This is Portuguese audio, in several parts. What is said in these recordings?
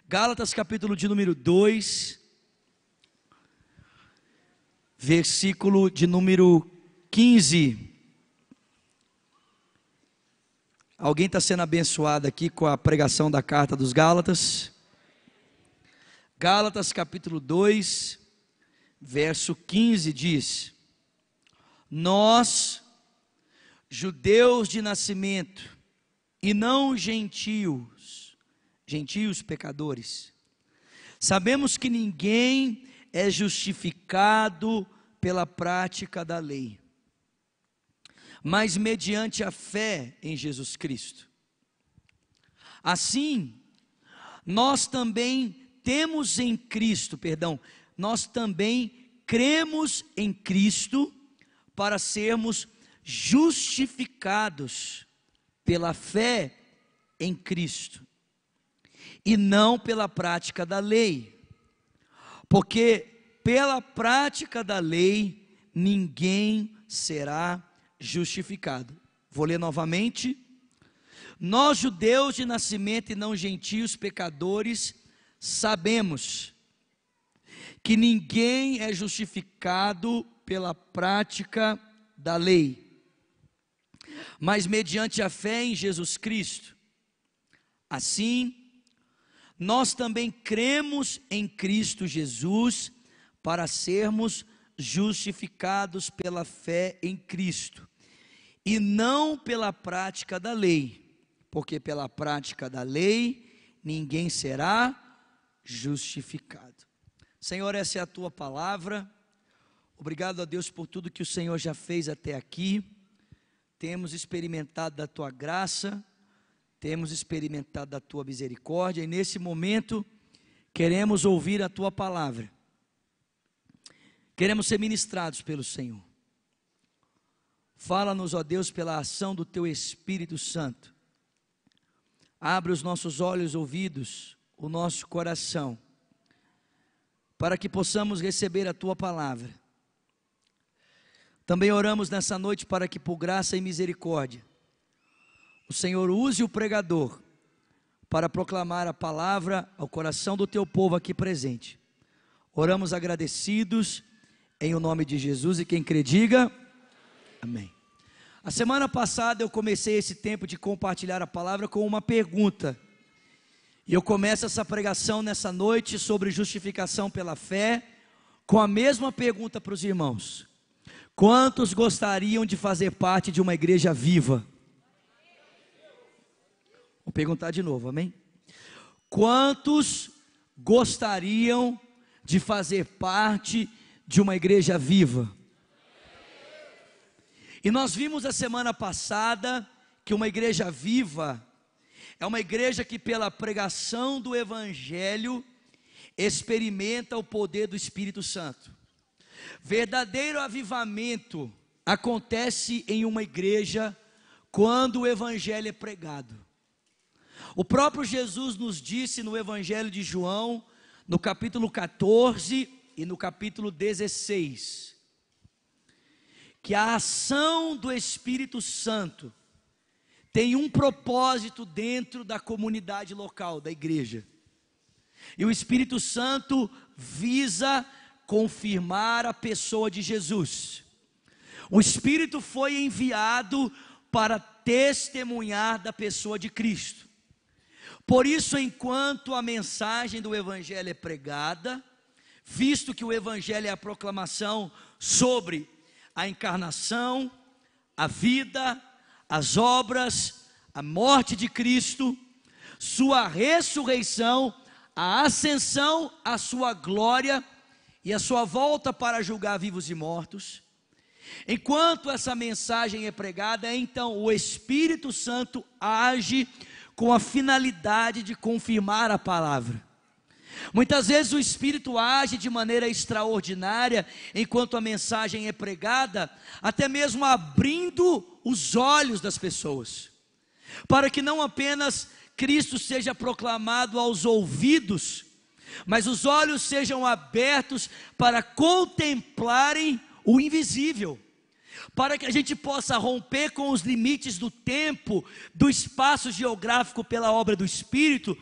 Gálatas capítulo de número 2, versículo de número 15. Alguém está sendo abençoado aqui com a pregação da carta dos Gálatas? Gálatas capítulo 2, verso 15 diz: Nós, judeus de nascimento, e não gentios pecadores, sabemos que ninguém é justificado pela prática da lei, mas mediante a fé em Jesus Cristo. Assim, nós também cremos em Cristo para sermos justificados pela fé em Cristo, e não pela prática da lei, porque pela prática da lei ninguém será justificado. Vou ler novamente. Nós, judeus de nascimento e não gentios pecadores, sabemos que ninguém é justificado pela prática da lei, mas mediante a fé em Jesus Cristo. Assim, nós também cremos em Cristo Jesus para sermos justificados pela fé em Cristo, e não pela prática da lei, porque pela prática da lei ninguém será justificado. Senhor, essa é a tua palavra. Obrigado a Deus por tudo que o Senhor já fez até aqui. Temos experimentado da tua graça, temos experimentado da tua misericórdia, e nesse momento queremos ouvir a tua palavra. Queremos ser ministrados pelo Senhor. Fala-nos, ó Deus, pela ação do teu Espírito Santo. Abre os nossos olhos, ouvidos, o nosso coração, para que possamos receber a tua palavra. Também oramos nessa noite para que, por graça e misericórdia, o Senhor use o pregador para proclamar a palavra ao coração do teu povo aqui presente. Oramos agradecidos em o nome de Jesus, e quem crê diga amém. A semana passada eu comecei esse tempo de compartilhar a palavra com uma pergunta, e eu começo essa pregação nessa noite sobre justificação pela fé com a mesma pergunta para os irmãos: quantos gostariam de fazer parte de uma igreja viva? Vou perguntar de novo, amém? Quantos gostariam de fazer parte de uma igreja viva? E nós vimos a semana passada que uma igreja viva é uma igreja que, pela pregação do Evangelho, experimenta o poder do Espírito Santo. Verdadeiro avivamento acontece em uma igreja quando o Evangelho é pregado. O próprio Jesus nos disse no Evangelho de João, no capítulo 14 e no capítulo 16, que a ação do Espírito Santo tem um propósito dentro da comunidade local, da igreja. E o Espírito Santo visa confirmar a pessoa de Jesus. O Espírito foi enviado para testemunhar da pessoa de Cristo. Por isso, enquanto a mensagem do Evangelho é pregada, visto que o Evangelho é a proclamação sobre a encarnação, a vida, as obras, a morte de Cristo, sua ressurreição, a ascensão, a sua glória e a sua volta para julgar vivos e mortos. Enquanto essa mensagem é pregada, então o Espírito Santo age com a finalidade de confirmar a palavra. Muitas vezes o Espírito age de maneira extraordinária enquanto a mensagem é pregada, até mesmo abrindo os olhos das pessoas, para que não apenas Cristo seja proclamado aos ouvidos, mas os olhos sejam abertos para contemplarem o invisível, para que a gente possa romper com os limites do tempo, do espaço geográfico pela obra do Espírito,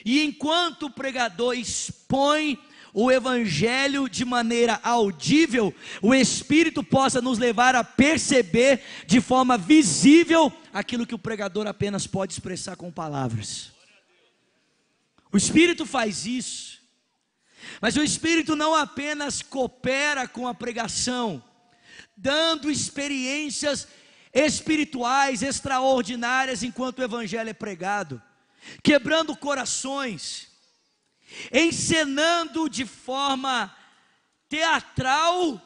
E enquanto o pregador expõe o evangelho de maneira audível, o Espírito possa nos levar a perceber de forma visível aquilo que o pregador apenas pode expressar com palavras. O Espírito faz isso, mas o Espírito não apenas coopera com a pregação, dando experiências espirituais extraordinárias enquanto o evangelho é pregado, quebrando corações, encenando de forma teatral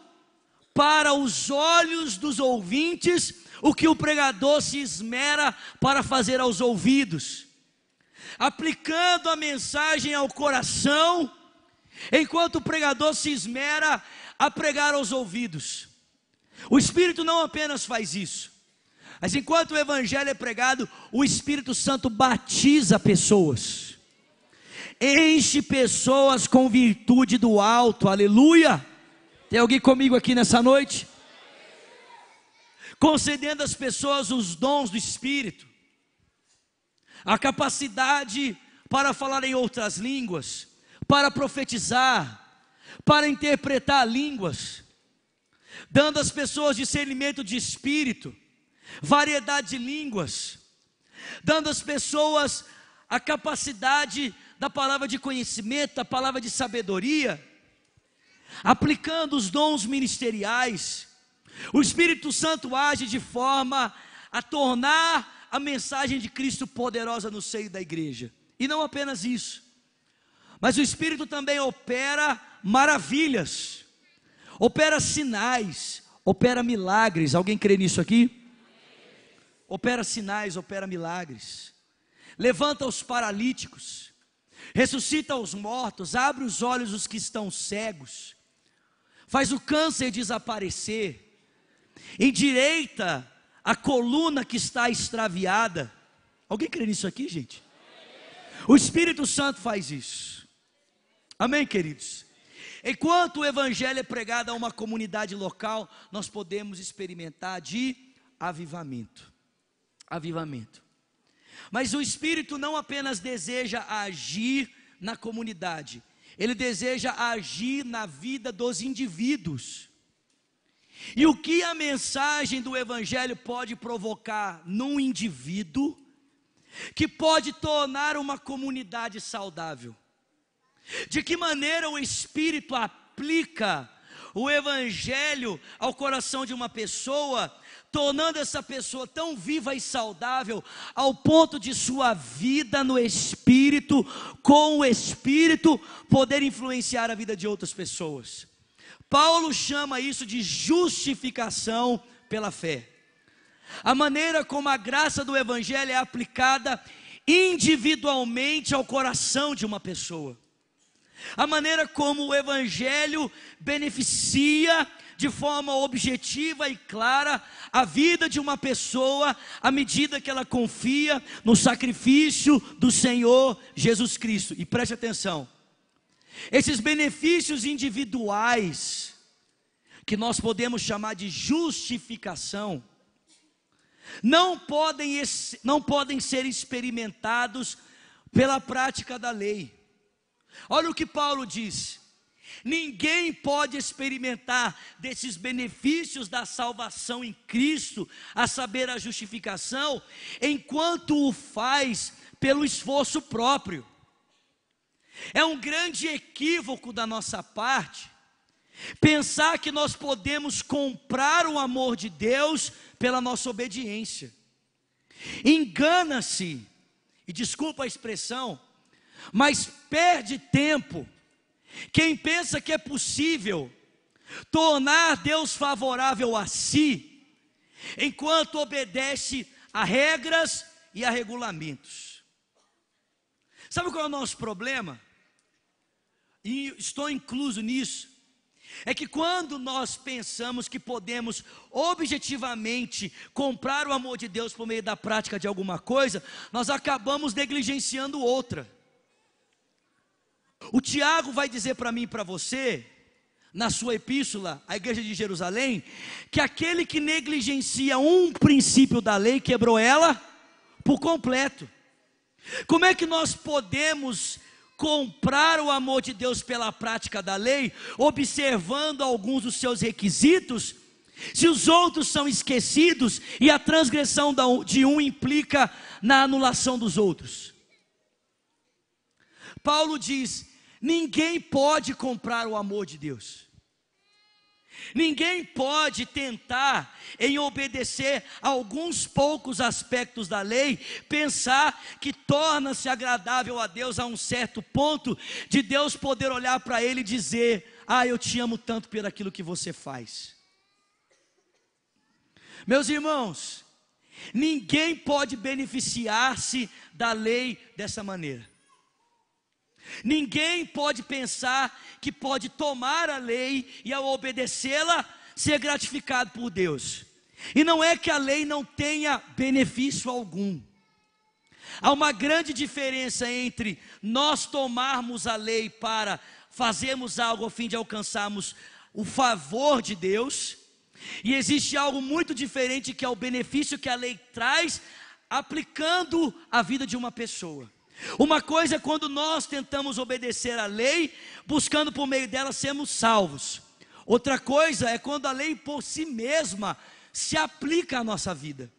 para os olhos dos ouvintes o que o pregador se esmera para fazer aos ouvidos, aplicando a mensagem ao coração, enquanto o pregador se esmera a pregar aos ouvidos. O Espírito não apenas faz isso, mas enquanto o evangelho é pregado, o Espírito Santo batiza pessoas, enche pessoas com virtude do alto, aleluia. Tem alguém comigo aqui nessa noite? Concedendo às pessoas os dons do Espírito, a capacidade para falar em outras línguas, para profetizar, para interpretar línguas, dando às pessoas discernimento de espírito, variedade de línguas, dando às pessoas a capacidade da palavra de conhecimento, da palavra de sabedoria, aplicando os dons ministeriais. O Espírito Santo age de forma a tornar a mensagem de Cristo poderosa no seio da igreja. E não apenas isso, mas o Espírito também opera maravilhas, opera sinais, opera milagres. Alguém crê nisso aqui? Opera sinais, opera milagres, levanta os paralíticos, ressuscita os mortos, abre os olhos dos que estão cegos, faz o câncer desaparecer, endireita a coluna que está extraviada. Alguém crê nisso aqui, gente? O Espírito Santo faz isso. Amém, queridos? Enquanto o evangelho é pregado a uma comunidade local, nós podemos experimentar de avivamento. Mas o Espírito não apenas deseja agir na comunidade, ele deseja agir na vida dos indivíduos. E o que a mensagem do evangelho pode provocar num indivíduo, que pode tornar uma comunidade saudável? De que maneira o Espírito aplica o evangelho ao coração de uma pessoa, tornando essa pessoa tão viva e saudável, ao ponto de sua vida no Espírito, com o Espírito, poder influenciar a vida de outras pessoas. Paulo chama isso de justificação pela fé. A maneira como a graça do evangelho é aplicada individualmente ao coração de uma pessoa. A maneira como o evangelho beneficia de forma objetiva e clara a vida de uma pessoa, à medida que ela confia no sacrifício do Senhor Jesus Cristo. E preste atenção, esses benefícios individuais, que nós podemos chamar de justificação, não podem ser experimentados pela prática da lei. Olha o que Paulo diz: ninguém pode experimentar desses benefícios da salvação em Cristo, a saber, a justificação, enquanto o faz pelo esforço próprio. É um grande equívoco da nossa parte pensar que nós podemos comprar o amor de Deus pela nossa obediência. Engana-se, e desculpa a expressão, mas perde tempo quem pensa que é possível tornar Deus favorável a si, enquanto obedece a regras e a regulamentos. Sabe qual é o nosso problema? E estou incluso nisso. É que quando nós pensamos que podemos objetivamente comprar o amor de Deus por meio da prática de alguma coisa, nós acabamos negligenciando outra. O Tiago vai dizer para mim e para você, na sua epístola à igreja de Jerusalém, que aquele que negligencia um princípio da lei, quebrou ela por completo. Como é que nós podemos comprar o amor de Deus pela prática da lei, observando alguns dos seus requisitos, se os outros são esquecidos e a transgressão de um implica na anulação dos outros? Paulo diz: ninguém pode comprar o amor de Deus. Ninguém pode tentar, em obedecer a alguns poucos aspectos da lei, pensar que torna-se agradável a Deus a um certo ponto, de Deus poder olhar para ele e dizer: ah, eu te amo tanto por aquilo que você faz. Meus irmãos, ninguém pode beneficiar-se da lei dessa maneira. Ninguém pode pensar que pode tomar a lei e, ao obedecê-la, ser gratificado por Deus. E não é que a lei não tenha benefício algum. Há uma grande diferença entre nós tomarmos a lei para fazermos algo a fim de alcançarmos o favor de Deus, e existe algo muito diferente, que é o benefício que a lei traz aplicando a vida de uma pessoa. Uma coisa é quando nós tentamos obedecer a lei, buscando por meio dela sermos salvos. Outra coisa é quando a lei por si mesma se aplica à nossa vida.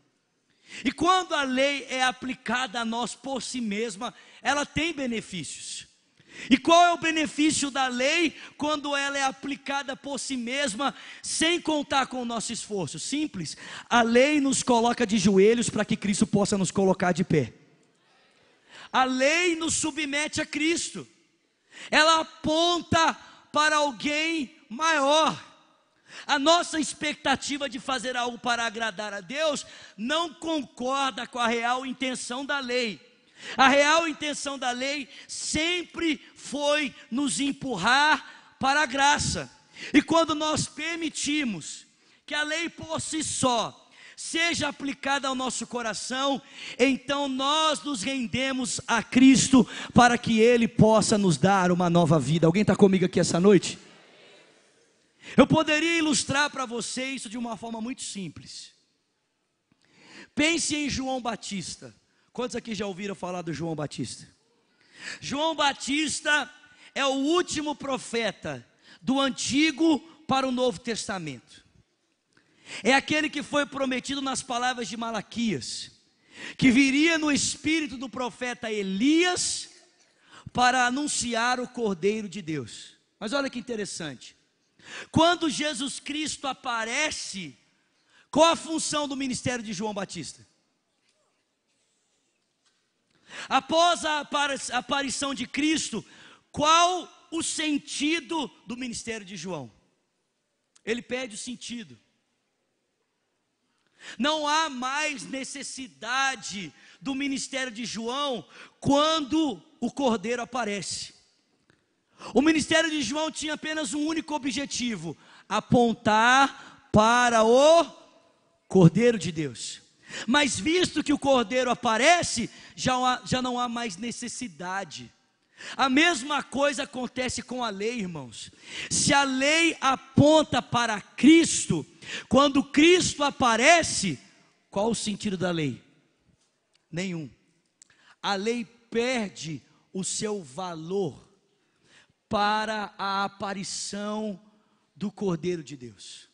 E quando a lei é aplicada a nós por si mesma, ela tem benefícios. E qual é o benefício da lei quando ela é aplicada por si mesma, sem contar com o nosso esforço? Simples: a lei nos coloca de joelhos para que Cristo possa nos colocar de pé. A lei nos submete a Cristo, ela aponta para alguém maior. A nossa expectativa de fazer algo para agradar a Deus não concorda com a real intenção da lei. A real intenção da lei sempre foi nos empurrar para a graça. E quando nós permitimos que a lei por si só seja aplicada ao nosso coração, então nós nos rendemos a Cristo para que Ele possa nos dar uma nova vida. Alguém está comigo aqui essa noite? Eu poderia ilustrar para você isso de uma forma muito simples. Pense em João Batista. Quantos aqui já ouviram falar do João Batista? João Batista é o último profeta do Antigo para o Novo Testamento. É aquele que foi prometido nas palavras de Malaquias, que viria no espírito do profeta Elias para anunciar o Cordeiro de Deus. Mas olha que interessante, quando Jesus Cristo aparece, qual a função do ministério de João Batista? Após a aparição de Cristo, qual o sentido do ministério de João? Ele perde o sentido. Não há mais necessidade do ministério de João quando o Cordeiro aparece. O ministério de João tinha apenas um único objetivo: apontar para o Cordeiro de Deus. Mas visto que o Cordeiro aparece, já não há mais necessidade. A mesma coisa acontece com a lei, irmãos. Se a lei aponta para Cristo, quando Cristo aparece, qual o sentido da lei? Nenhum. A lei perde o seu valor para a aparição do Cordeiro de Deus.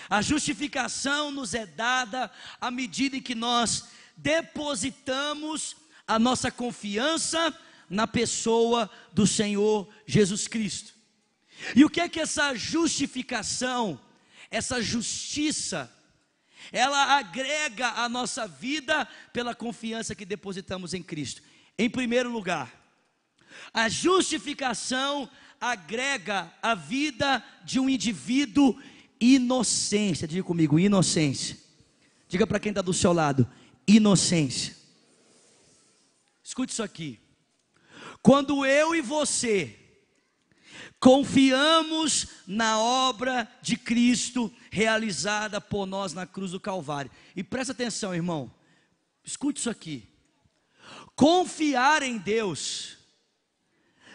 A justificação nos é dada à medida em que nós depositamos a nossa confiança na pessoa do Senhor Jesus Cristo. E o que é que essa justificação, essa justiça, ela agrega à nossa vida pela confiança que depositamos em Cristo? Em primeiro lugar, a justificação agrega a vida de um indivíduo inocência. Diga comigo, inocência. Diga para quem está do seu lado, inocência. Escute isso aqui. Quando eu e você confiamos na obra de Cristo realizada por nós na cruz do Calvário, e presta atenção, irmão, escute isso aqui. Confiar em Deus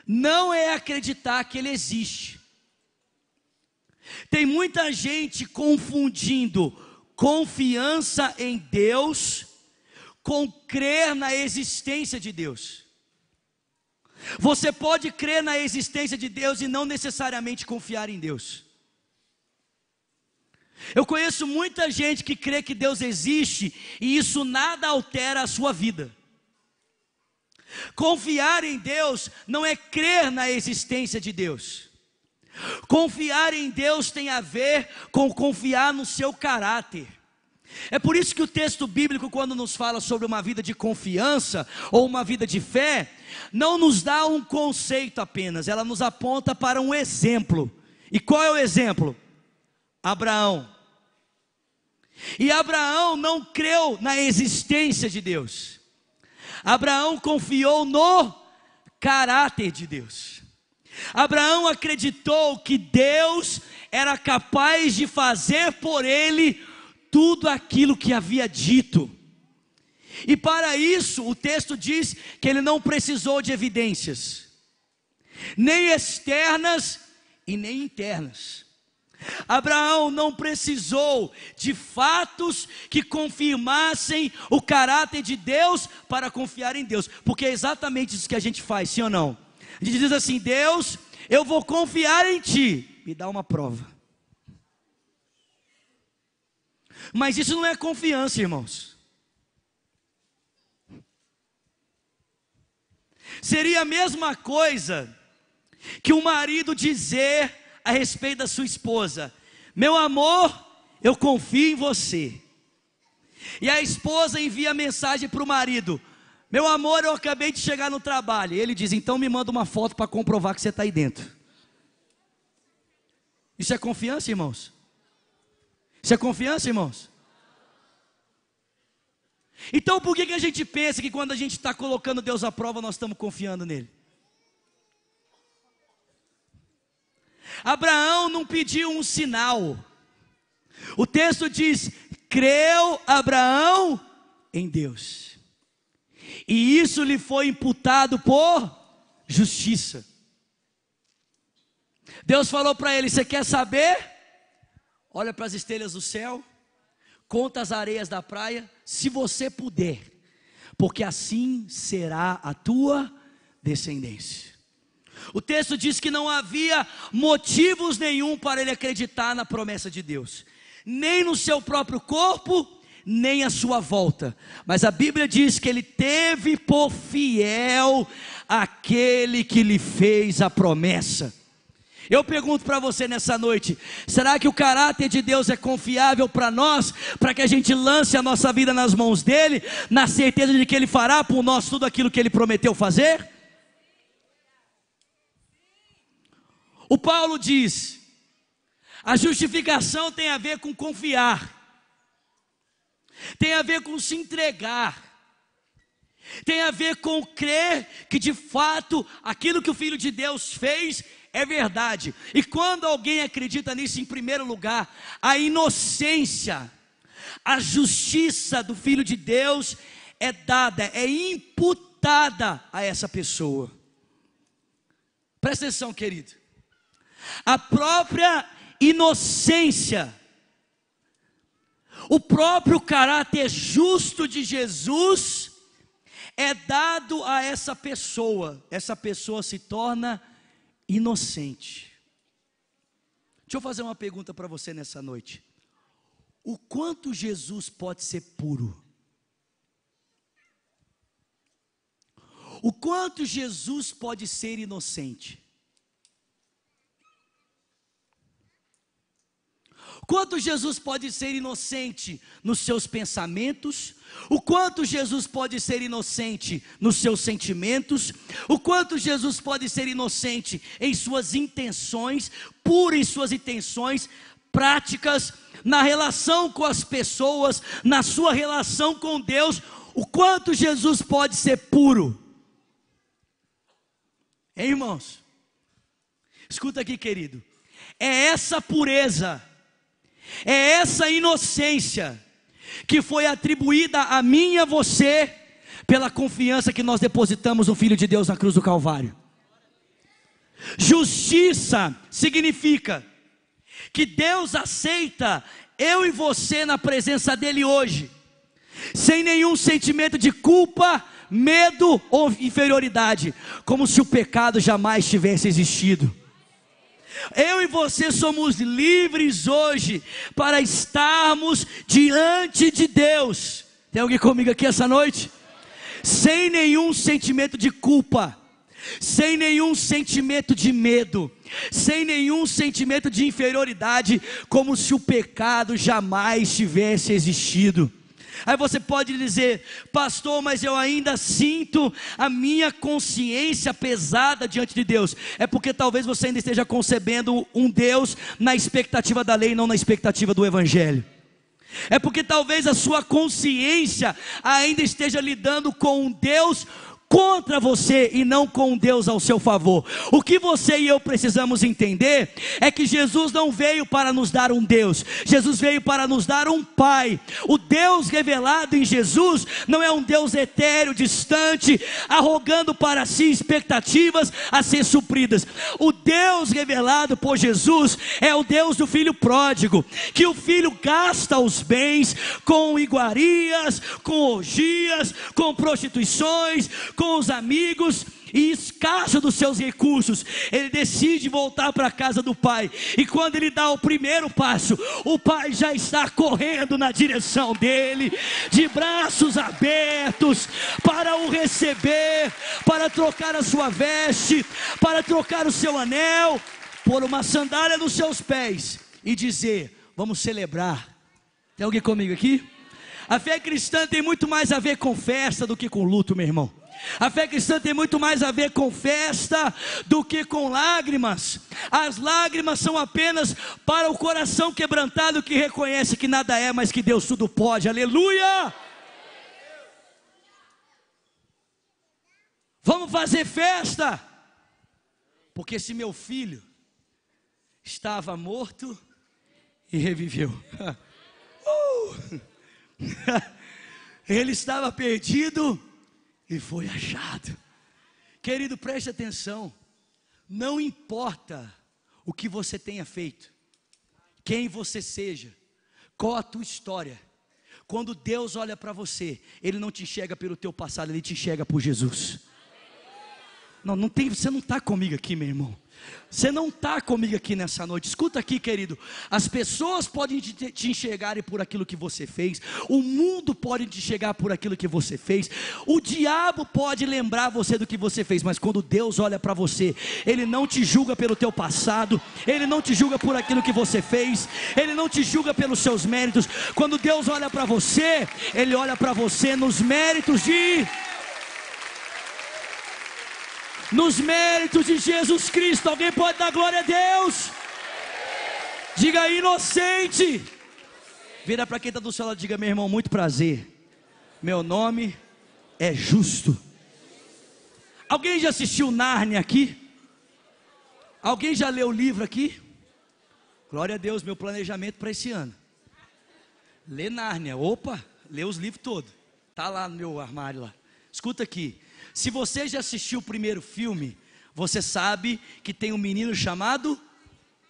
não é acreditar que Ele existe. Tem muita gente confundindo confiança em Deus com crer na existência de Deus. Você pode crer na existência de Deus e não necessariamente confiar em Deus. Eu conheço muita gente que crê que Deus existe e isso nada altera a sua vida. Confiar em Deus não é crer na existência de Deus. Confiar em Deus tem a ver com confiar no seu caráter. É por isso que o texto bíblico, quando nos fala sobre uma vida de confiança ou uma vida de fé, não nos dá um conceito apenas, ela nos aponta para um exemplo. E qual é o exemplo? Abraão. E Abraão não creu na existência de Deus. Abraão confiou no caráter de Deus. Abraão acreditou que Deus era capaz de fazer por ele tudo aquilo que havia dito. E para isso o texto diz que ele não precisou de evidências, nem externas e nem internas. Abraão não precisou de fatos que confirmassem o caráter de Deus para confiar em Deus, porque é exatamente isso que a gente faz, sim ou não? A gente diz assim: Deus, eu vou confiar em Ti, me dá uma prova. Mas isso não é confiança, irmãos. Seria a mesma coisa que um marido dizer a respeito da sua esposa: meu amor, eu confio em você. E a esposa envia mensagem para o marido: meu amor, eu acabei de chegar no trabalho. E ele diz: então me manda uma foto para comprovar que você está aí dentro. Isso é confiança, irmãos? Isso é confiança, irmãos? Então por que a gente pensa que quando a gente está colocando Deus à prova, nós estamos confiando nele? Abraão não pediu um sinal. O texto diz: creu Abraão em Deus, e isso lhe foi imputado por justiça. Deus falou para ele: você quer saber? Olha para as estrelas do céu, conta as areias da praia, se você puder, porque assim será a tua descendência. O texto diz que não havia motivos nenhum para ele acreditar na promessa de Deus, nem no seu próprio corpo, nem à sua volta. Mas a Bíblia diz que ele teve por fiel aquele que lhe fez a promessa. Eu pergunto para você nessa noite: será que o caráter de Deus é confiável para nós, para que a gente lance a nossa vida nas mãos dele, na certeza de que ele fará por nós tudo aquilo que ele prometeu fazer? O Paulo diz: a justificação tem a ver com confiar, tem a ver com se entregar, tem a ver com crer que de fato aquilo que o Filho de Deus fez é verdade. E quando alguém acredita nisso, em primeiro lugar, a inocência, a justiça do Filho de Deus é dada, é imputada a essa pessoa. Presta atenção, querido. A própria inocência, o próprio caráter justo de Jesus é dado a essa pessoa se torna inocente. Deixa eu fazer uma pergunta para você nessa noite: o quanto Jesus pode ser puro? O quanto Jesus pode ser inocente? Quanto Jesus pode ser inocente nos seus pensamentos? O quanto Jesus pode ser inocente nos seus sentimentos? O quanto Jesus pode ser inocente em suas intenções, puro em suas intenções, práticas, na relação com as pessoas, na sua relação com Deus? O quanto Jesus pode ser puro? Hein, irmãos? Escuta aqui, querido. É essa pureza, é essa inocência que foi atribuída a mim e a você pela confiança que nós depositamos no Filho de Deus na cruz do Calvário. Justiça significa que Deus aceita eu e você na presença dele hoje, sem nenhum sentimento de culpa, medo ou inferioridade, como se o pecado jamais tivesse existido. Eu e você somos livres hoje para estarmos diante de Deus. Tem alguém comigo aqui essa noite? Sem nenhum sentimento de culpa, sem nenhum sentimento de medo, sem nenhum sentimento de inferioridade, como se o pecado jamais tivesse existido. Aí você pode dizer: pastor, mas eu ainda sinto a minha consciência pesada diante de Deus. É porque talvez você ainda esteja concebendo um Deus na expectativa da lei, não na expectativa do Evangelho. É porque talvez a sua consciência ainda esteja lidando com um Deus contra você e não com um Deus ao seu favor. O que você e eu precisamos entender é que Jesus não veio para nos dar um Deus, Jesus veio para nos dar um Pai. O Deus revelado em Jesus não é um Deus etéreo, distante, arrogando para si expectativas a ser supridas. O Deus revelado por Jesus é o Deus do filho pródigo, que o filho gasta os bens com iguarias, com orgias, com prostituições, com os amigos, e escasso dos seus recursos, ele decide voltar para a casa do pai. E quando ele dá o primeiro passo, o pai já está correndo na direção dele, de braços abertos, para o receber, para trocar a sua veste, para trocar o seu anel, pôr uma sandália nos seus pés e dizer: vamos celebrar. Tem alguém comigo aqui? A fé cristã tem muito mais a ver com festa do que com luto, meu irmão. A fé cristã tem muito mais a ver com festa do que com lágrimas. As lágrimas são apenas para o coração quebrantado, que reconhece que nada é, mas que Deus tudo pode. Aleluia! Vamos fazer festa, porque esse meu filho estava morto e reviveu. Ele estava perdido e foi achado. Querido, preste atenção. Não importa o que você tenha feito, quem você seja, qual a tua história, quando Deus olha para você, Ele não te enxerga pelo teu passado, Ele te enxerga por Jesus. Não tem, você não está comigo aqui, meu irmão. Você não está comigo aqui nessa noite. Escuta aqui, querido. As pessoas podem te enxergarem por aquilo que você fez. O mundo pode te enxergar por aquilo que você fez. O diabo pode lembrar você do que você fez. Mas quando Deus olha para você, Ele não te julga pelo teu passado, Ele não te julga por aquilo que você fez, Ele não te julga pelos seus méritos. Quando Deus olha para você, Ele olha para você nos méritos de Jesus Cristo. Alguém pode dar glória a Deus? Diga aí, inocente. Vira para quem está do seu lado e diga: meu irmão, muito prazer, meu nome é Justo. Alguém já assistiu Nárnia aqui? Alguém já leu o livro aqui? Glória a Deus, meu planejamento para esse ano: ler Nárnia. Opa, lê os livros todos, está lá no meu armário lá. Escuta aqui. Se você já assistiu o primeiro filme, você sabe que tem um menino chamado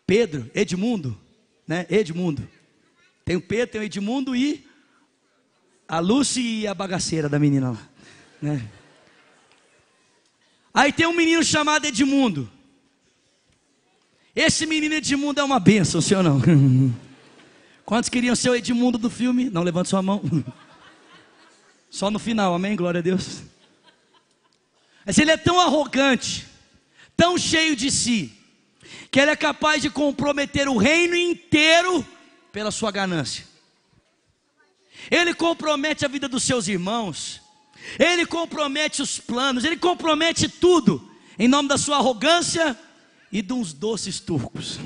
Pedro, Edmundo, né? Edmundo. Tem o Pedro, tem o Edmundo e a Lucy e a bagaceira da menina lá, né? Aí tem um menino chamado Edmundo. Esse menino Edmundo é uma bênção, sim ou não? Quantos queriam ser o Edmundo do filme? Não levante sua mão. Só no final, amém? Glória a Deus. Mas ele é tão arrogante, tão cheio de si, que ele é capaz de comprometer o reino inteiro pela sua ganância. Ele compromete a vida dos seus irmãos, ele compromete os planos, ele compromete tudo, em nome da sua arrogância e de uns doces turcos.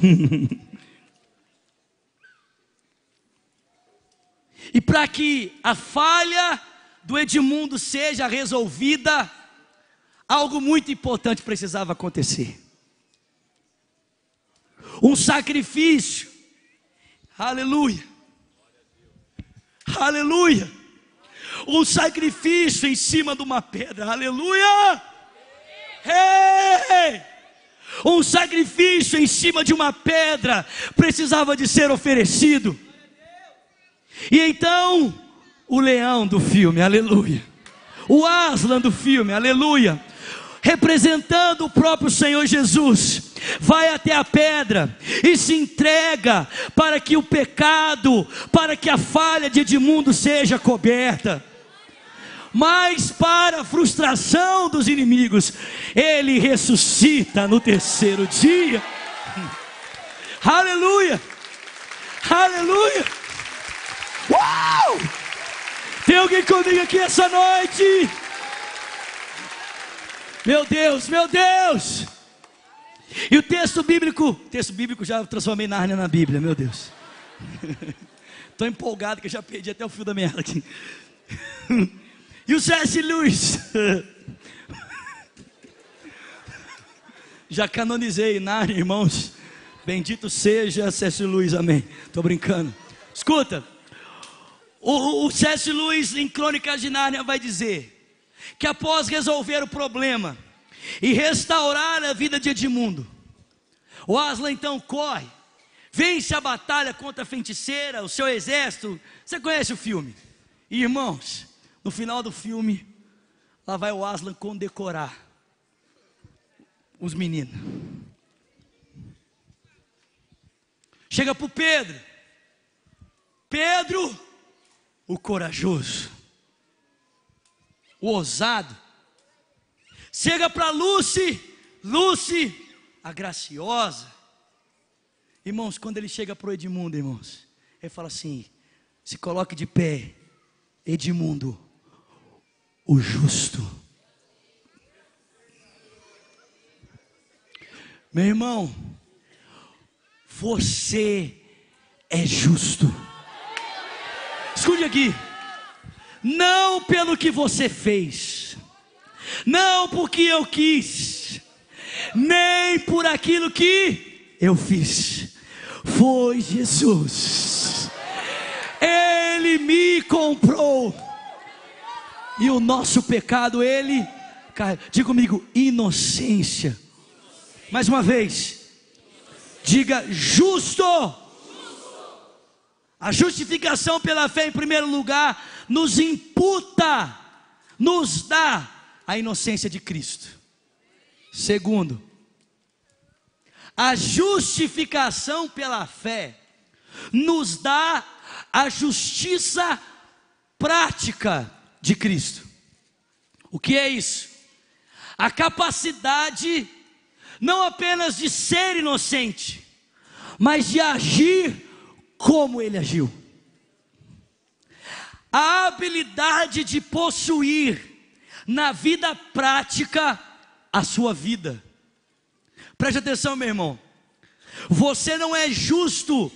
E para que a falha do Edmundo seja resolvida, algo muito importante precisava acontecer. Um sacrifício. Aleluia. Aleluia. Um sacrifício em cima de uma pedra. Aleluia. Hey! Um sacrifício em cima de uma pedra precisava de ser oferecido. E então o leão do filme, aleluia. O Aslan do filme, aleluia. Representando o próprio Senhor Jesus, vai até a pedra e se entrega para que o pecado, para que a falha de Edmundo seja coberta. Mas para a frustração dos inimigos, ele ressuscita no terceiro dia. Aleluia, aleluia. Uau! Tem alguém comigo aqui essa noite? Meu Deus, meu Deus. E o texto bíblico já transformei Nárnia na Bíblia, meu Deus. Estou empolgado que eu já perdi até o fio da meada aqui. E o C.S. Lewis, já canonizei Nárnia, irmãos. Bendito seja C.S. Lewis, amém. Estou brincando. Escuta, o C.S. Lewis em Crônicas de Nárnia vai dizer que após resolver o problema e restaurar a vida de Edmundo, o Aslan então corre, vence a batalha contra a feiticeira, o seu exército. Você conhece o filme? E, irmãos, no final do filme, lá vai o Aslan condecorar os meninos. Chega para o Pedro, o corajoso, o ousado. Chega para Lucy, a graciosa. Irmãos, quando ele chega para o Edmundo, irmãos, ele fala assim: se coloque de pé, Edmundo, o justo. Meu irmão, você é justo. Escute aqui. Não pelo que você fez, não porque eu quis, nem por aquilo que eu fiz. Foi Jesus. Ele me comprou. E o nosso pecado, Ele, diga comigo, inocência. Mais uma vez, diga justo. A justificação pela fé, em primeiro lugar, nos imputa, nos dá a inocência de Cristo. Segundo, a justificação pela fé nos dá a justiça prática de Cristo. O que é isso? A capacidade não apenas de ser inocente, mas de agir como Ele agiu. A habilidade de possuir na vida prática a sua vida. Preste atenção, meu irmão. Você não é justo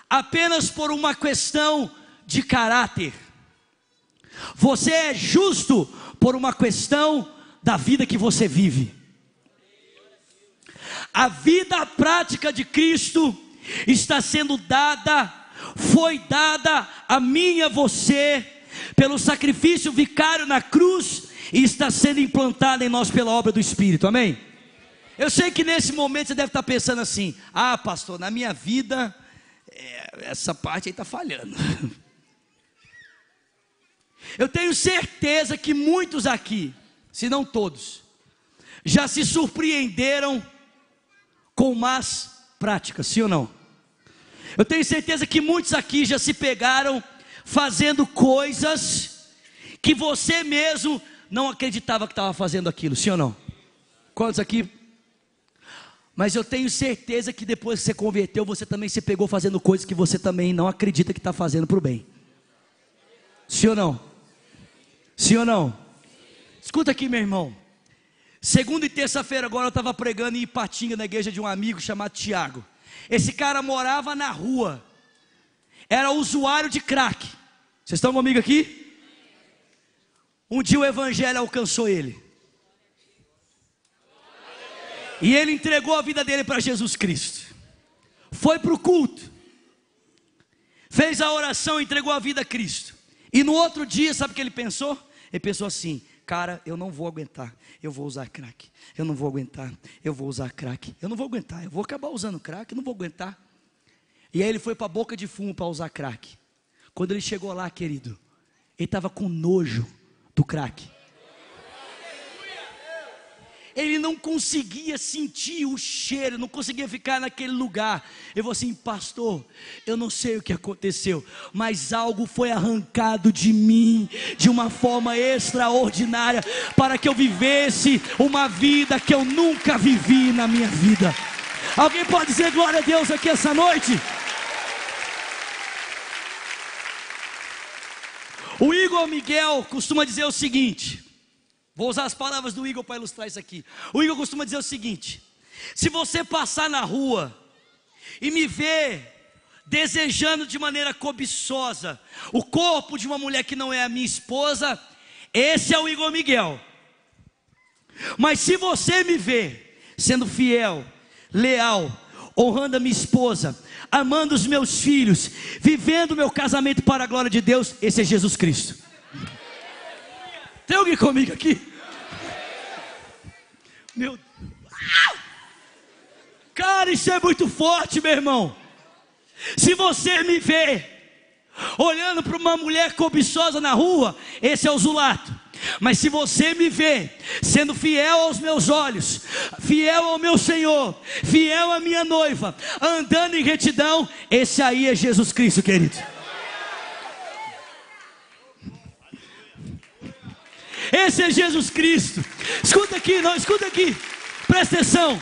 apenas por uma questão de caráter. Você é justo por uma questão da vida que você vive. A vida prática de Cristo está sendo dada, foi dada a mim e a você, pelo sacrifício vicário na cruz, e está sendo implantada em nós pela obra do Espírito, amém? Eu sei que nesse momento você deve estar pensando assim: ah, pastor, na minha vida, essa parte aí está falhando. Eu tenho certeza que muitos aqui, se não todos, já se surpreenderam com más práticas, sim ou não? Eu tenho certeza que muitos aqui já se pegaram fazendo coisas que você mesmo não acreditava que estava fazendo aquilo, sim ou não? Quantos aqui? Mas eu tenho certeza que depois que você converteu, você também se pegou fazendo coisas que você também não acredita que está fazendo para o bem. Sim ou não? Sim ou não? Escuta aqui, meu irmão. Segunda e terça-feira agora eu estava pregando em Ipatinga, na igreja de um amigo chamado Tiago. Esse cara morava na rua, era usuário de crack. Vocês estão comigo aqui? Um dia o evangelho alcançou ele, e ele entregou a vida dele para Jesus Cristo. Foi para o culto, fez a oração, entregou a vida a Cristo. E no outro dia, sabe o que ele pensou? Ele pensou assim: cara, eu não vou aguentar, eu vou usar crack. Eu não vou aguentar, eu vou usar crack. Eu não vou aguentar, eu vou acabar usando crack, eu não vou aguentar. E aí ele foi para a boca de fumo para usar crack. Quando ele chegou lá, querido, Ele estava com nojo do crack. Ele não conseguia sentir o cheiro, não conseguia ficar naquele lugar. Eu falei assim: pastor, eu não sei o que aconteceu, mas algo foi arrancado de mim, de uma forma extraordinária, para que eu vivesse uma vida que eu nunca vivi na minha vida. Alguém pode dizer glória a Deus aqui essa noite? O Igor Miguel costuma dizer o seguinte, vou usar as palavras do Igor para ilustrar isso aqui. O Igor costuma dizer o seguinte: se você passar na rua e me ver desejando de maneira cobiçosa o corpo de uma mulher que não é a minha esposa, esse é o Igor Miguel. Mas se você me ver sendo fiel, leal, honrando a minha esposa, amando os meus filhos, vivendo o meu casamento para a glória de Deus, esse é Jesus Cristo. Tem alguém comigo aqui? Meu cara, isso é muito forte, meu irmão. Se você me vê olhando para uma mulher cobiçosa na rua, esse é o Zulato. Mas se você me vê sendo fiel aos meus olhos, fiel ao meu Senhor, fiel à minha noiva, andando em retidão, esse aí é Jesus Cristo, querido. Esse é Jesus Cristo. Escuta aqui, não, escuta aqui, presta atenção.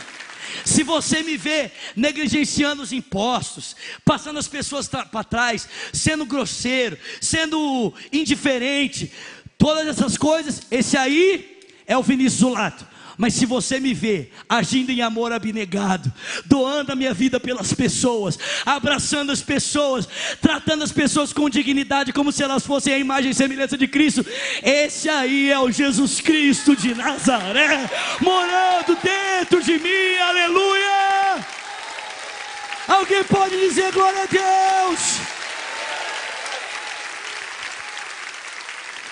Se você me vê negligenciando os impostos, passando as pessoas para trás, sendo grosseiro, sendo indiferente, todas essas coisas, esse aí é o Vinícius Zulato. Mas se você me vê agindo em amor abnegado, doando a minha vida pelas pessoas, abraçando as pessoas, tratando as pessoas com dignidade, como se elas fossem a imagem e semelhança de Cristo, esse aí é o Jesus Cristo de Nazaré, morando dentro de mim, aleluia. Alguém pode dizer glória a Deus?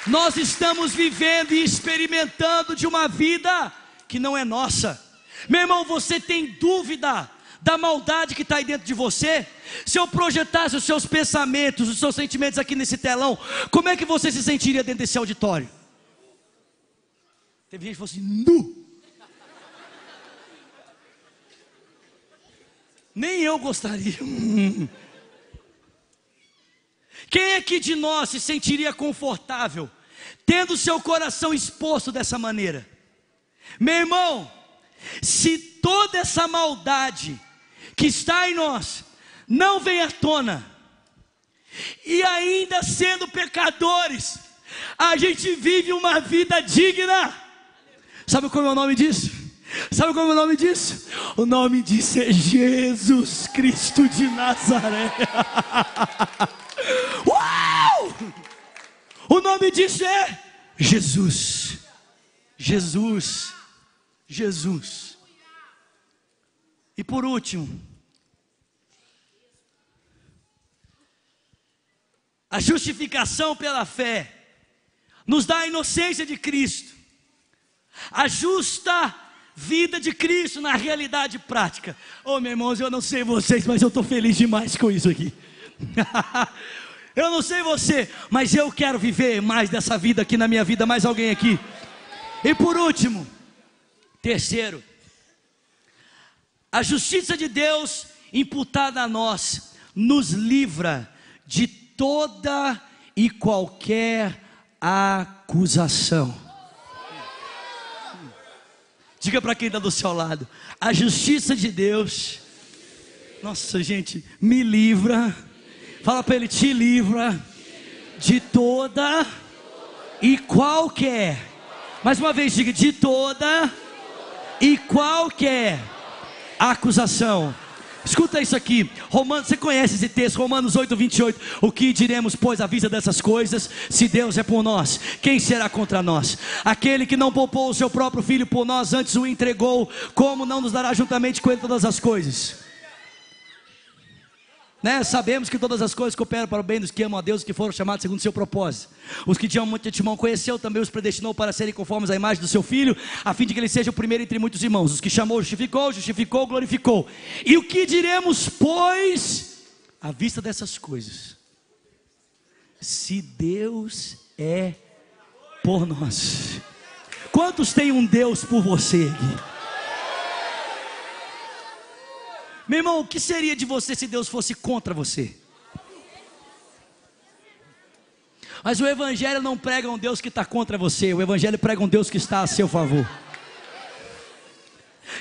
Nós estamos vivendo e experimentando de uma vida que não é nossa. Meu irmão, você tem dúvida da maldade que está aí dentro de você? Se eu projetasse os seus pensamentos, os seus sentimentos aqui nesse telão, como é que você se sentiria dentro desse auditório? Teve gente que falou assim: nu. Nem eu gostaria. Quem aqui de nós se sentiria confortável tendo seu coração exposto dessa maneira? Meu irmão, se toda essa maldade que está em nós não vem à tona, e ainda sendo pecadores, a gente vive uma vida digna. Sabe qual é o nome disso? Sabe qual é o nome disso? O nome disso é Jesus Cristo de Nazaré. Uau! O nome disso é Jesus. Jesus. Jesus. E por último, a justificação pela fé nos dá a inocência de Cristo, a justa vida de Cristo na realidade prática. Oh, meus irmãos, eu não sei vocês, mas eu estou feliz demais com isso aqui. Eu não sei você, mas eu quero viver mais dessa vida aqui na minha vida. Mais alguém aqui? E por último, terceiro, a justiça de Deus imputada a nós nos livra de toda e qualquer acusação. Diga para quem está do seu lado: a justiça de Deus, nossa gente, me livra. Fala para ele: te livra de toda e qualquer. Mais uma vez, diga: de toda e qualquer acusação. Escuta isso aqui, Romanos, você conhece esse texto, Romanos 8:28. O que diremos, pois, à vista dessas coisas? Se Deus é por nós, quem será contra nós? Aquele que não poupou o seu próprio filho por nós, antes o entregou, como não nos dará juntamente com ele todas as coisas? Né? Sabemos que todas as coisas cooperam para o bem dos que amam a Deus, que foram chamados segundo o seu propósito. Os que de antemão conheceu, também os predestinou para serem conformes à imagem do seu filho, a fim de que ele seja o primeiro entre muitos irmãos. Os que chamou, justificou, glorificou. E o que diremos, pois, à vista dessas coisas? Se Deus é por nós. Quantos tem um Deus por você aqui? Meu irmão, o que seria de você se Deus fosse contra você? Mas o Evangelho não prega um Deus que está contra você. O Evangelho prega um Deus que está a seu favor.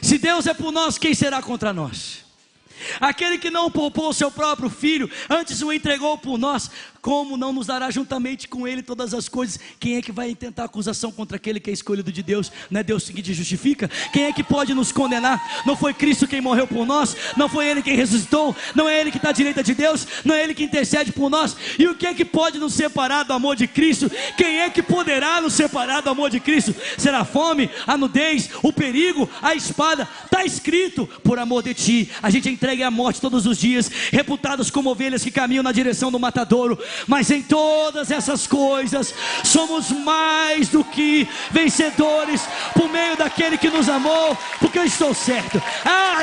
Se Deus é por nós, quem será contra nós? Aquele que não poupou o seu próprio filho, antes o entregou por nós, como não nos dará juntamente com ele todas as coisas? Quem é que vai intentar acusação contra aquele que é escolhido de Deus? Não é Deus que te justifica? Quem é que pode nos condenar? Não foi Cristo quem morreu por nós? Não foi Ele quem ressuscitou? Não é Ele que está à direita de Deus? Não é Ele que intercede por nós? E o que é que pode nos separar do amor de Cristo? Quem é que poderá nos separar do amor de Cristo? Será a fome, a nudez, o perigo, a espada? Está escrito: por amor de ti, a gente entrega a morte todos os dias, reputados como ovelhas que caminham na direção do matadouro. Mas em todas essas coisas somos mais do que vencedores por meio daquele que nos amou. Porque eu estou certo,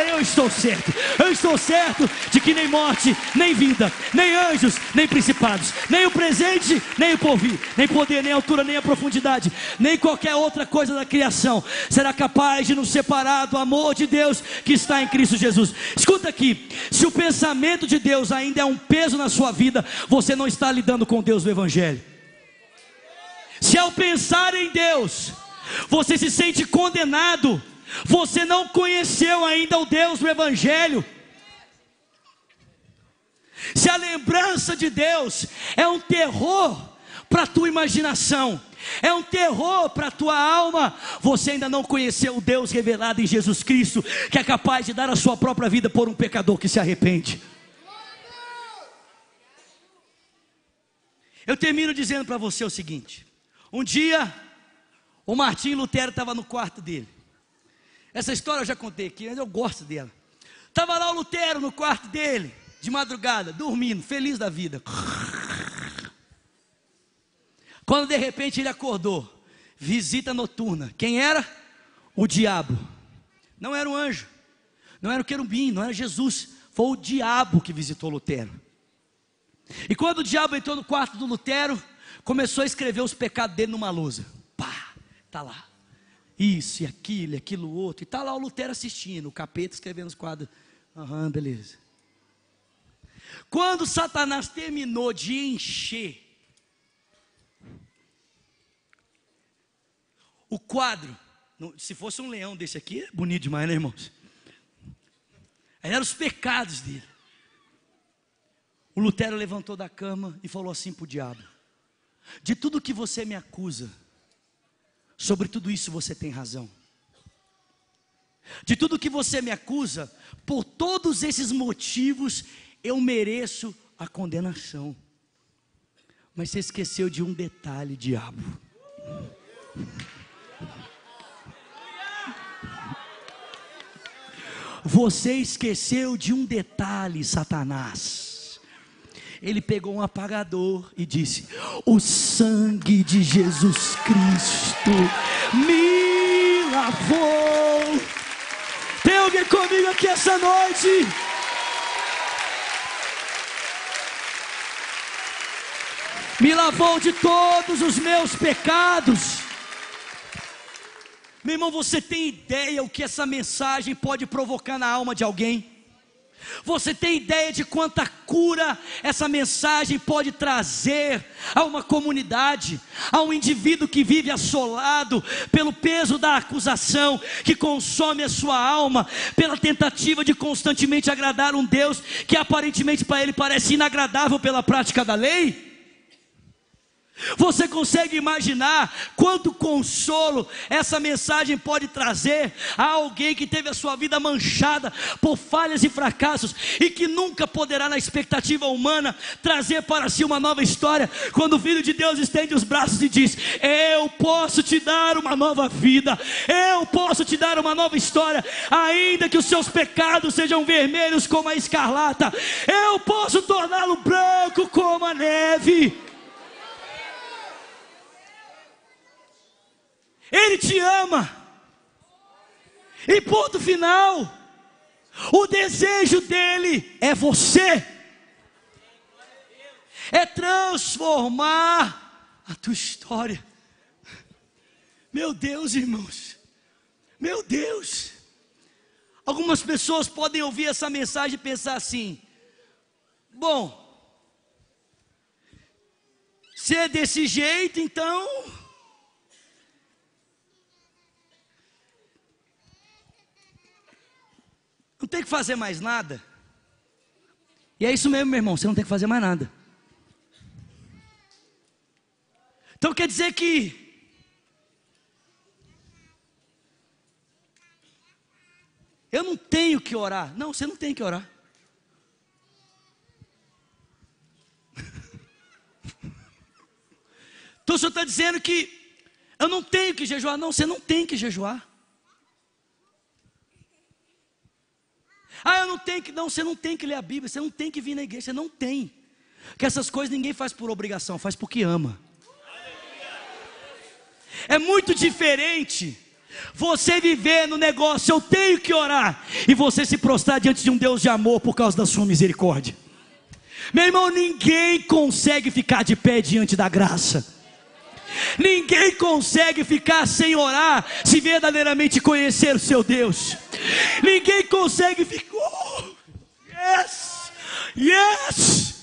eu estou certo de que nem morte, nem vida, nem anjos, nem principados, nem o presente, nem o porvir, nem poder, nem altura, nem a profundidade, nem qualquer outra coisa da criação será capaz de nos separar do amor de Deus que está em Cristo Jesus. Escuta aqui, se o pensamento de Deus ainda é um peso na sua vida, você não está lidando com Deus do Evangelho. Se ao pensar em Deus, você se sente condenado, você não conheceu ainda o Deus do Evangelho. Se a lembrança de Deus é um terror para a tua imaginação, é um terror para a tua alma, você ainda não conheceu o Deus revelado em Jesus Cristo, que é capaz de dar a sua própria vida por um pecador que se arrepende. Eu termino dizendo para você o seguinte: um dia o Martim Lutero estava no quarto dele. Essa história eu já contei aqui, mas eu gosto dela. Estava lá o Lutero no quarto dele, de madrugada, dormindo, feliz da vida. Quando de repente ele acordou, visita noturna. Quem era? O diabo. Não era um anjo, não era o querubim, não era Jesus. Foi o diabo que visitou Lutero. E quando o diabo entrou no quarto do Lutero, começou a escrever os pecados dele numa lousa. Pá, tá lá. Isso e aquilo outro. E tá lá o Lutero assistindo, o capeta escrevendo os quadros. Beleza. Quando Satanás terminou de encher o quadro, se fosse um leão desse aqui, é bonito demais, né, irmãos? Eram os pecados dele. O Lutero levantou da cama e falou assim para o diabo: de tudo que você me acusa, sobre tudo isso você tem razão. De tudo que você me acusa, por todos esses motivos, eu mereço a condenação. Mas você esqueceu de um detalhe, diabo. Você esqueceu de um detalhe, Satanás. Ele pegou um apagador e disse: o sangue de Jesus Cristo me lavou. Tem alguém comigo aqui essa noite? Me lavou de todos os meus pecados. Meu irmão, você tem ideia o que essa mensagem pode provocar na alma de alguém? Você tem ideia de quanta cura essa mensagem pode trazer a uma comunidade, a um indivíduo que vive assolado pelo peso da acusação, que consome a sua alma, pela tentativa de constantemente agradar um Deus que aparentemente para ele parece inagradável pela prática da lei? Você consegue imaginar quanto consolo essa mensagem pode trazer a alguém que teve a sua vida manchada por falhas e fracassos e que nunca poderá, na expectativa humana, trazer para si uma nova história, quando o Filho de Deus estende os braços e diz: eu posso te dar uma nova vida, eu posso te dar uma nova história, ainda que os seus pecados sejam vermelhos como a escarlata, eu posso torná-lo branco como a neve. Ele te ama. E ponto final. O desejo dele é você. É transformar a tua história. Meu Deus, irmãos, meu Deus. Algumas pessoas podem ouvir essa mensagem e pensar assim: bom, se é desse jeito, então não tem que fazer mais nada. E é isso mesmo, meu irmão, você não tem que fazer mais nada. Então quer dizer que eu não tenho que orar. Não, você não tem que orar. Então o senhor está dizendo que eu não tenho que jejuar. Não, você não tem que jejuar. Ah, eu não tenho que, não, você não tem que ler a Bíblia, você não tem que vir na igreja, você não tem. Porque essas coisas ninguém faz por obrigação, faz porque ama. É muito diferente você viver no negócio, eu tenho que orar, e você se prostrar diante de um Deus de amor por causa da sua misericórdia. Meu irmão, ninguém consegue ficar de pé diante da graça. Ninguém consegue ficar sem orar se verdadeiramente conhecer o seu Deus. Ninguém consegue ficar. Oh, yes, yes.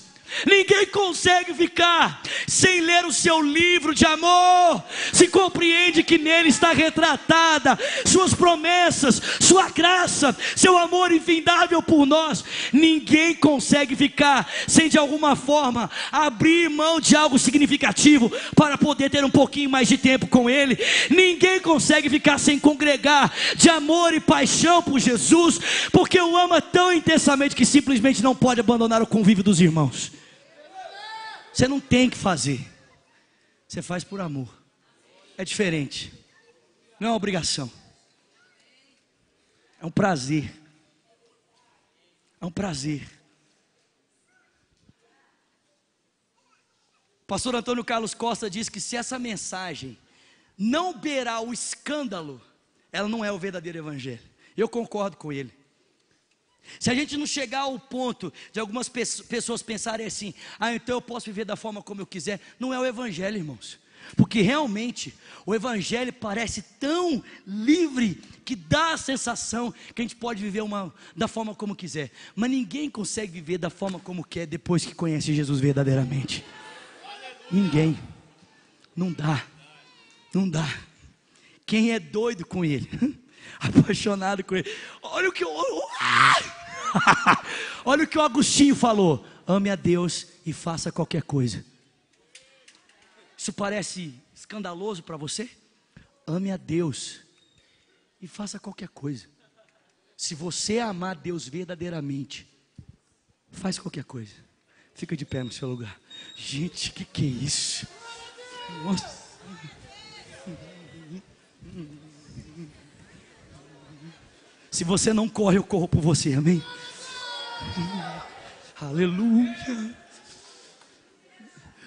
Ninguém consegue ficar sem ler o seu livro de amor. Se compreende que nele está retratada suas promessas, sua graça, seu amor infindável por nós. Ninguém consegue ficar sem de alguma forma abrir mão de algo significativo para poder ter um pouquinho mais de tempo com ele. Ninguém consegue ficar sem congregar de amor e paixão por Jesus, porque o ama tão intensamente que simplesmente não pode abandonar o convívio dos irmãos. Você não tem que fazer, você faz por amor. É diferente, não é uma obrigação, é um prazer. É um prazer. Pastor Antônio Carlos Costa diz que se essa mensagem não beirar o escândalo, ela não é o verdadeiro evangelho. Eu concordo com ele. Se a gente não chegar ao ponto de algumas pessoas pensarem assim: ah, então eu posso viver da forma como eu quiser, não é o evangelho, irmãos. Porque realmente o evangelho parece tão livre que dá a sensação que a gente pode viver da forma como quiser. Mas ninguém consegue viver da forma como quer depois que conhece Jesus verdadeiramente. Ninguém. Não dá. Não dá. Quem é doido com ele, apaixonado com ele, olha o que olha o que o Agostinho falou: ame a Deus e faça qualquer coisa. Isso parece escandaloso para você? Ame a Deus e faça qualquer coisa. Se você amar Deus verdadeiramente, faz qualquer coisa. Fica de pé no seu lugar. Gente, que é isso? Nossa. Se você não corre, eu corro por você, amém? Aleluia.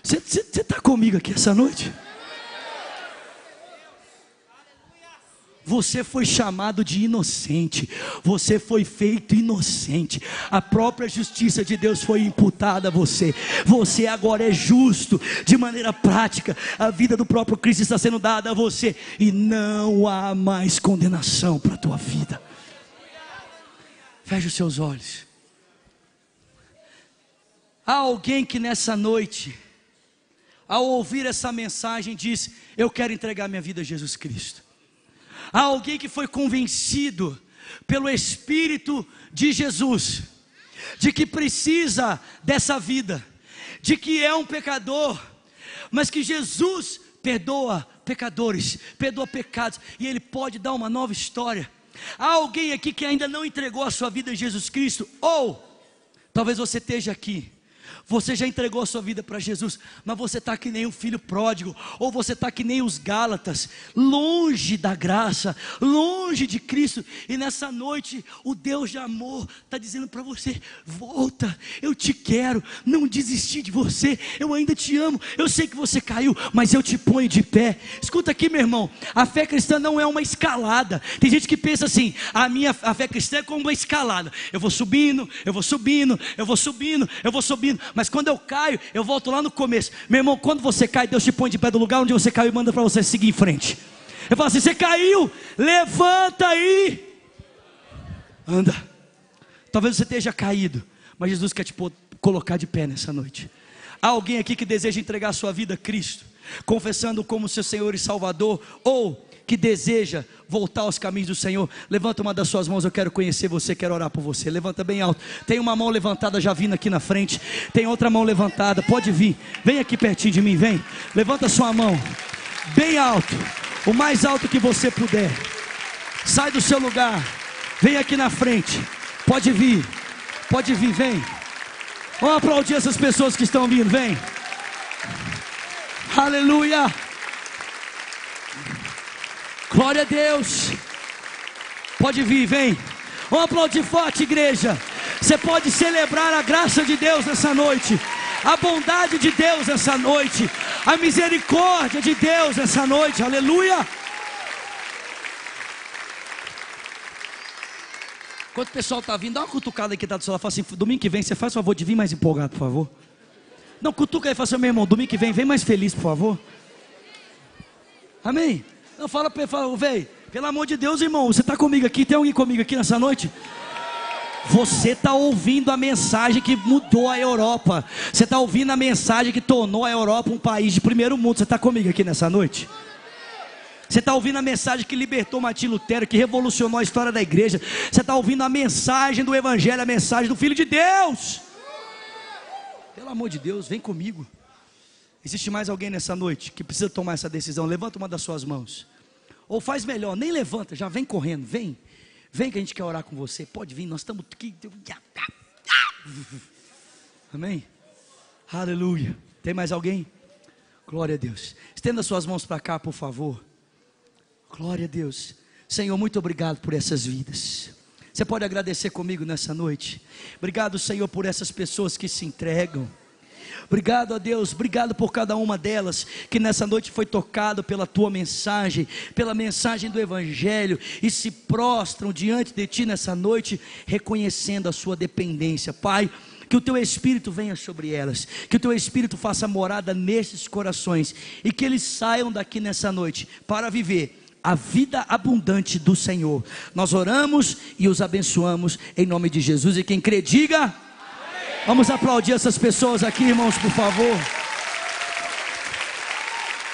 Você está comigo aqui essa noite? Você foi chamado de inocente. Você foi feito inocente. A própria justiça de Deus foi imputada a você. Você agora é justo. De maneira prática, a vida do próprio Cristo está sendo dada a você. E não há mais condenação para a tua vida. Feche os seus olhos. Há alguém que nessa noite, ao ouvir essa mensagem, diz: eu quero entregar minha vida a Jesus Cristo. Há alguém que foi convencido pelo Espírito de Jesus, de que precisa dessa vida, de que é um pecador, mas que Jesus perdoa pecadores, perdoa pecados, e Ele pode dar uma nova história. Há alguém aqui que ainda não entregou a sua vida a Jesus Cristo, ou talvez você esteja aqui, você já entregou a sua vida para Jesus, mas você está que nem um filho pródigo, ou você está que nem os Gálatas, longe da graça, longe de Cristo. E nessa noite o Deus de amor está dizendo para você: volta, eu te quero, não desisti de você, eu ainda te amo. Eu sei que você caiu, mas eu te ponho de pé. Escuta aqui, meu irmão, a fé cristã não é uma escalada. Tem gente que pensa assim: a fé cristã é como uma escalada. Eu vou subindo, eu vou subindo, eu vou subindo, eu vou subindo. indo, mas quando eu caio, eu volto lá no começo. Meu irmão, quando você cai, Deus te põe de pé do lugar onde você caiu e manda para você seguir em frente. Eu falo assim: você caiu, levanta aí, anda. Talvez você esteja caído, mas Jesus quer te colocar de pé nessa noite. Há alguém aqui que deseja entregar a sua vida a Cristo, confessando como seu Senhor e Salvador, ou que deseja voltar aos caminhos do Senhor? Levanta uma das suas mãos, eu quero conhecer você, quero orar por você. Levanta bem alto. Tem uma mão levantada já vindo aqui na frente, tem outra mão levantada, pode vir, vem aqui pertinho de mim, vem. Levanta sua mão, bem alto, o mais alto que você puder. Sai do seu lugar, vem aqui na frente, pode vir, vem. Vamos aplaudir essas pessoas que estão vindo, vem. Aleluia. Glória a Deus. Pode vir, vem. Vamos aplaudir forte, igreja. Você pode celebrar a graça de Deus nessa noite, a bondade de Deus nessa noite, a misericórdia de Deus nessa noite. Aleluia. Enquanto o pessoal está vindo, dá uma cutucada aqui, tá do seu lado. Fala assim: domingo que vem, você faz o favor de vir mais empolgado, por favor. Não, cutuca aí e fala assim: meu irmão, domingo que vem mais feliz, por favor. Amém? Não, fala, véi, pelo amor de Deus, irmão, você está comigo aqui? Tem alguém comigo aqui nessa noite? Você está ouvindo a mensagem que mudou a Europa. Você está ouvindo a mensagem que tornou a Europa um país de primeiro mundo. Você está comigo aqui nessa noite? Você está ouvindo a mensagem que libertou Martim Lutero, que revolucionou a história da igreja. Você está ouvindo a mensagem do Evangelho, a mensagem do Filho de Deus. Pelo amor de Deus, vem comigo. Existe mais alguém nessa noite que precisa tomar essa decisão? Levanta uma das suas mãos. Ou faz melhor, nem levanta, já vem correndo, vem. Vem que a gente quer orar com você. Pode vir, nós estamos aqui. Amém? Aleluia. Tem mais alguém? Glória a Deus. Estenda suas mãos para cá, por favor. Glória a Deus. Senhor, muito obrigado por essas vidas. Você pode agradecer comigo nessa noite? Obrigado, Senhor, por essas pessoas que se entregam. Obrigado a Deus, obrigado por cada uma delas que nessa noite foi tocado pela tua mensagem, pela mensagem do Evangelho, e se prostram diante de ti nessa noite, reconhecendo a sua dependência. Pai, que o teu Espírito venha sobre elas, que o teu Espírito faça morada nesses corações, e que eles saiam daqui nessa noite para viver a vida abundante do Senhor. Nós oramos e os abençoamos em nome de Jesus, e quem crê diga amém. Vamos aplaudir essas pessoas aqui, irmãos, por favor.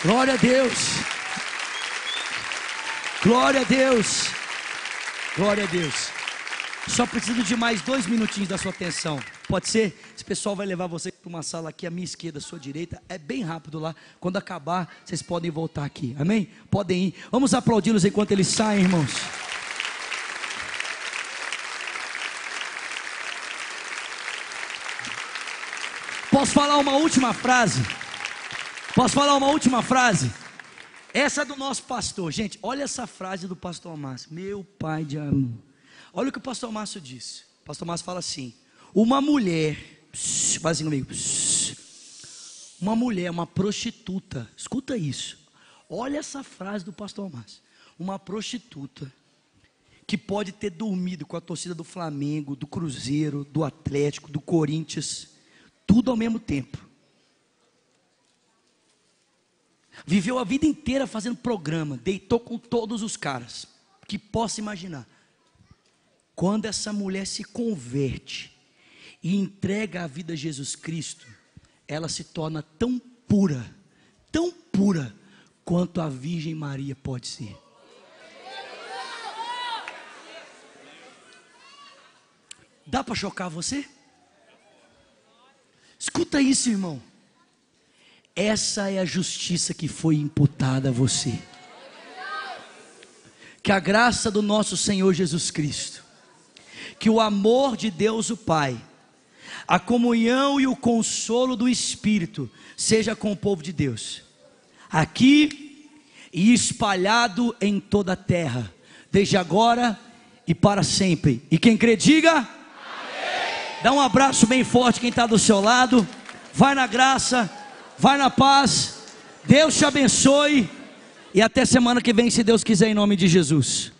Glória a Deus. Glória a Deus. Glória a Deus. Só preciso de mais 2 minutinhos da sua atenção. Pode ser? Esse pessoal vai levar vocês para uma sala aqui à minha esquerda, à sua direita. É bem rápido lá. Quando acabar, vocês podem voltar aqui. Amém? Podem ir. Vamos aplaudi-los enquanto eles saem, irmãos. Posso falar uma última frase? Posso falar uma última frase? Essa é do nosso pastor. Gente, olha essa frase do pastor Márcio. Meu pai de amor. Olha o que o pastor Márcio disse. O pastor Márcio fala assim: uma mulher, faz assim comigo, uma mulher, uma prostituta, escuta isso, olha essa frase do pastor Márcio. Uma prostituta que pode ter dormido com a torcida do Flamengo, do Cruzeiro, do Atlético, do Corinthians, tudo ao mesmo tempo, viveu a vida inteira fazendo programa, deitou com todos os caras que possa imaginar. Quando essa mulher se converte e entrega a vida a Jesus Cristo, ela se torna tão pura quanto a Virgem Maria pode ser. Dá para chocar você? Escuta isso, irmão. Essa é a justiça que foi imputada a você. Que a graça do nosso Senhor Jesus Cristo, que o amor de Deus o Pai, a comunhão e o consolo do Espírito seja com o povo de Deus, aqui e espalhado em toda a terra, desde agora e para sempre. E quem crê diga amém. Dá um abraço bem forte quem está do seu lado. Vai na graça, vai na paz. Deus te abençoe e até semana que vem, se Deus quiser, em nome de Jesus.